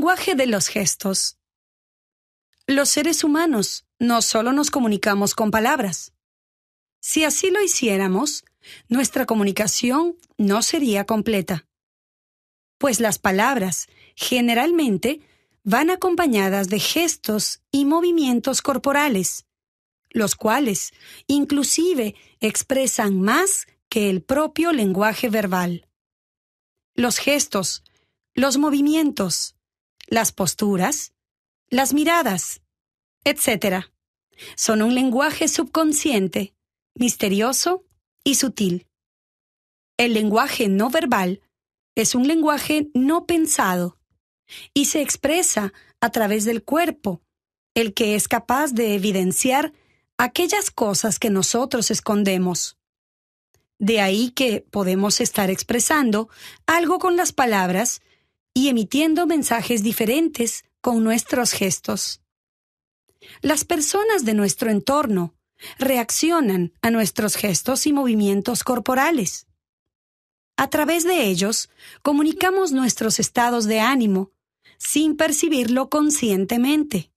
lenguaje de los gestos. Los seres humanos no solo nos comunicamos con palabras. Si así lo hiciéramos, nuestra comunicación no sería completa. Pues las palabras, generalmente, van acompañadas de gestos y movimientos corporales, los cuales, inclusive, expresan más que el propio lenguaje verbal. Los gestos, los movimientos, las posturas, las miradas, etc., son un lenguaje subconsciente, misterioso y sutil. El lenguaje no verbal es un lenguaje no pensado y se expresa a través del cuerpo, el que es capaz de evidenciar aquellas cosas que nosotros escondemos. De ahí que podemos estar expresando algo con las palabras y emitiendo mensajes diferentes con nuestros gestos. Las personas de nuestro entorno reaccionan a nuestros gestos y movimientos corporales. A través de ellos, comunicamos nuestros estados de ánimo, sin percibirlo conscientemente.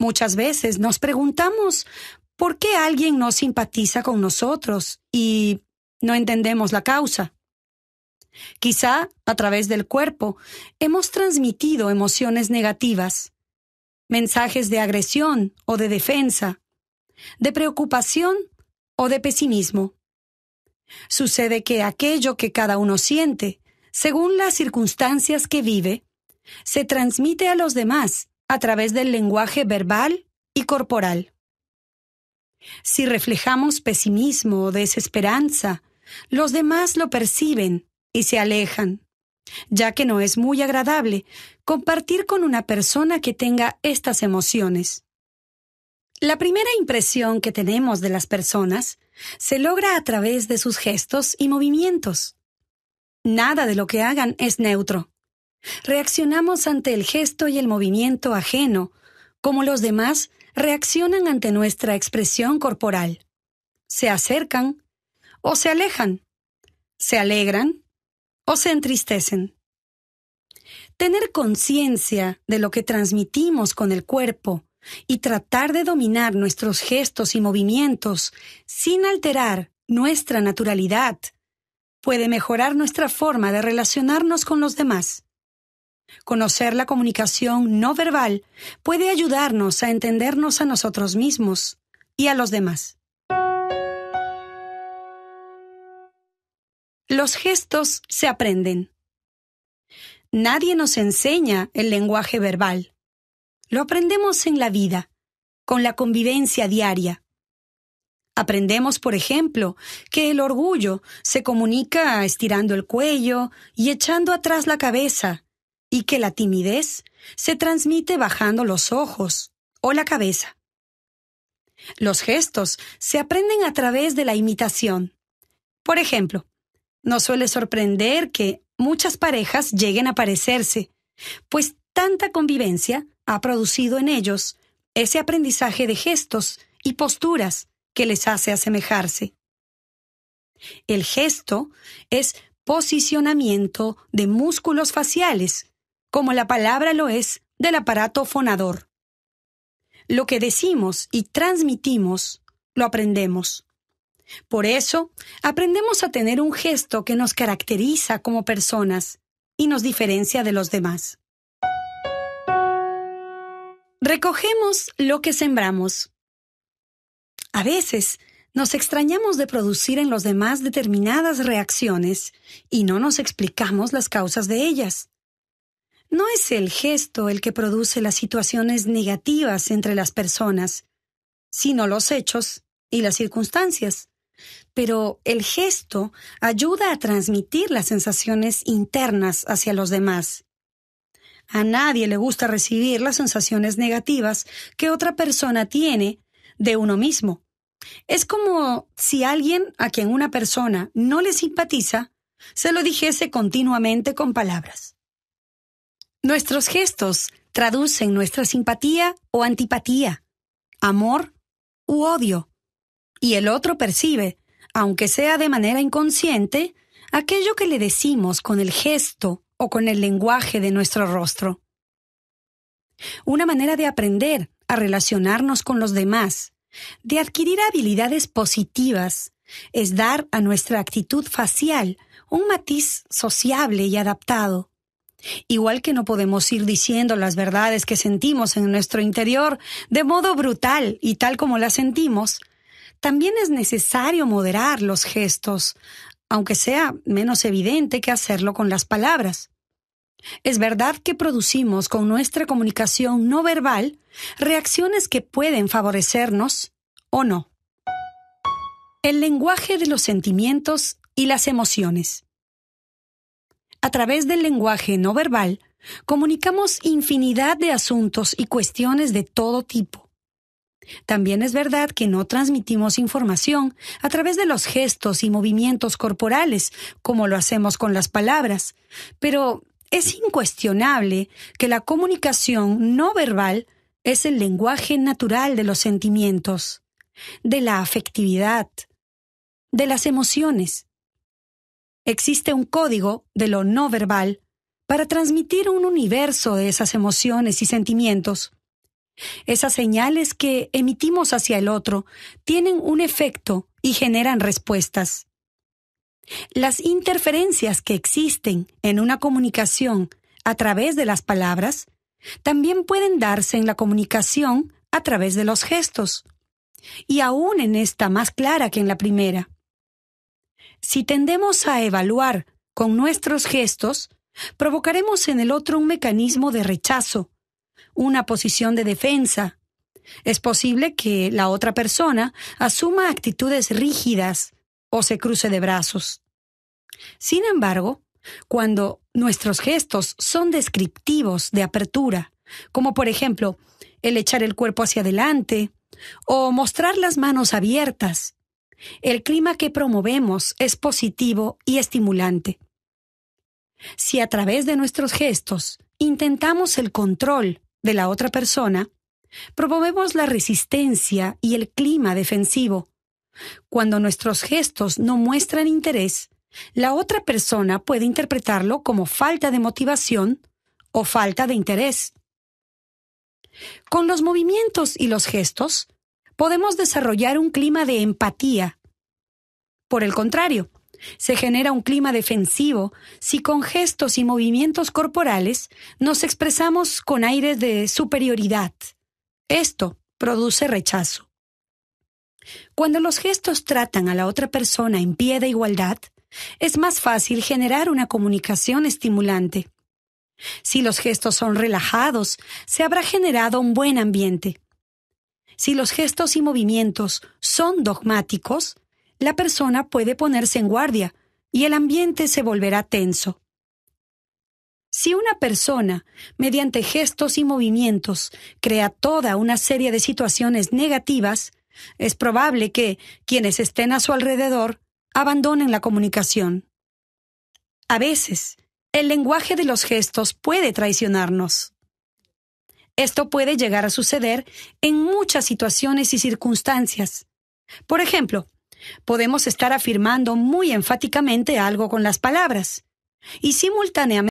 Muchas veces nos preguntamos por qué alguien no simpatiza con nosotros y no entendemos la causa. Quizá, a través del cuerpo, hemos transmitido emociones negativas, mensajes de agresión o de defensa, de preocupación o de pesimismo. Sucede que aquello que cada uno siente, según las circunstancias que vive, se transmite a los demás a través del lenguaje verbal y corporal. Si reflejamos pesimismo o desesperanza, los demás lo perciben y se alejan, ya que no es muy agradable compartir con una persona que tenga estas emociones. La primera impresión que tenemos de las personas se logra a través de sus gestos y movimientos. Nada de lo que hagan es neutro. Reaccionamos ante el gesto y el movimiento ajeno, como los demás reaccionan ante nuestra expresión corporal. Se acercan o se alejan, se alegran o se entristecen. Tener conciencia de lo que transmitimos con el cuerpo y tratar de dominar nuestros gestos y movimientos sin alterar nuestra naturalidad puede mejorar nuestra forma de relacionarnos con los demás. Conocer la comunicación no verbal puede ayudarnos a entendernos a nosotros mismos y a los demás. Los gestos se aprenden. Nadie nos enseña el lenguaje verbal. Lo aprendemos en la vida, con la convivencia diaria. Aprendemos, por ejemplo, que el orgullo se comunica estirando el cuello y echando atrás la cabeza, y que la timidez se transmite bajando los ojos o la cabeza. Los gestos se aprenden a través de la imitación. Por ejemplo, nos suele sorprender que muchas parejas lleguen a parecerse, pues tanta convivencia ha producido en ellos ese aprendizaje de gestos y posturas que les hace asemejarse. El gesto es posicionamiento de músculos faciales, como la palabra lo es del aparato fonador. Lo que decimos y transmitimos, lo aprendemos. Por eso, aprendemos a tener un gesto que nos caracteriza como personas y nos diferencia de los demás. Recogemos lo que sembramos. A veces, nos extrañamos de producir en los demás determinadas reacciones y no nos explicamos las causas de ellas. No es el gesto el que produce las situaciones negativas entre las personas, sino los hechos y las circunstancias. Pero el gesto ayuda a transmitir las sensaciones internas hacia los demás. A nadie le gusta recibir las sensaciones negativas que otra persona tiene de uno mismo. Es como si alguien a quien una persona no le simpatiza se lo dijese continuamente con palabras. Nuestros gestos traducen nuestra simpatía o antipatía, amor u odio, y el otro percibe, aunque sea de manera inconsciente, aquello que le decimos con el gesto o con el lenguaje de nuestro rostro. Una manera de aprender a relacionarnos con los demás, de adquirir habilidades positivas, es dar a nuestra actitud facial un matiz sociable y adaptado. Igual que no podemos ir diciendo las verdades que sentimos en nuestro interior de modo brutal y tal como las sentimos, también es necesario moderar los gestos, aunque sea menos evidente que hacerlo con las palabras. Es verdad que producimos con nuestra comunicación no verbal reacciones que pueden favorecernos o no. El lenguaje de los sentimientos y las emociones. A través del lenguaje no verbal, comunicamos infinidad de asuntos y cuestiones de todo tipo. También es verdad que no transmitimos información a través de los gestos y movimientos corporales, como lo hacemos con las palabras, pero es incuestionable que la comunicación no verbal es el lenguaje natural de los sentimientos, de la afectividad, de las emociones. Existe un código de lo no verbal para transmitir un universo de esas emociones y sentimientos. Esas señales que emitimos hacia el otro tienen un efecto y generan respuestas. Las interferencias que existen en una comunicación a través de las palabras también pueden darse en la comunicación a través de los gestos, y aún en esta más clara que en la primera. Si tendemos a evaluar con nuestros gestos, provocaremos en el otro un mecanismo de rechazo, una posición de defensa. Es posible que la otra persona asuma actitudes rígidas o se cruce de brazos. Sin embargo, cuando nuestros gestos son descriptivos de apertura, como por ejemplo el echar el cuerpo hacia adelante o mostrar las manos abiertas, el clima que promovemos es positivo y estimulante. Si a través de nuestros gestos intentamos el control de la otra persona, promovemos la resistencia y el clima defensivo. Cuando nuestros gestos no muestran interés, la otra persona puede interpretarlo como falta de motivación o falta de interés. Con los movimientos y los gestos, podemos desarrollar un clima de empatía. Por el contrario, se genera un clima defensivo si con gestos y movimientos corporales nos expresamos con aires de superioridad. Esto produce rechazo. Cuando los gestos tratan a la otra persona en pie de igualdad, es más fácil generar una comunicación estimulante. Si los gestos son relajados, se habrá generado un buen ambiente. Si los gestos y movimientos son dogmáticos, la persona puede ponerse en guardia y el ambiente se volverá tenso. Si una persona, mediante gestos y movimientos, crea toda una serie de situaciones negativas, es probable que quienes estén a su alrededor abandonen la comunicación. A veces, el lenguaje de los gestos puede traicionarnos. Esto puede llegar a suceder en muchas situaciones y circunstancias. Por ejemplo, podemos estar afirmando muy enfáticamente algo con las palabras y simultáneamente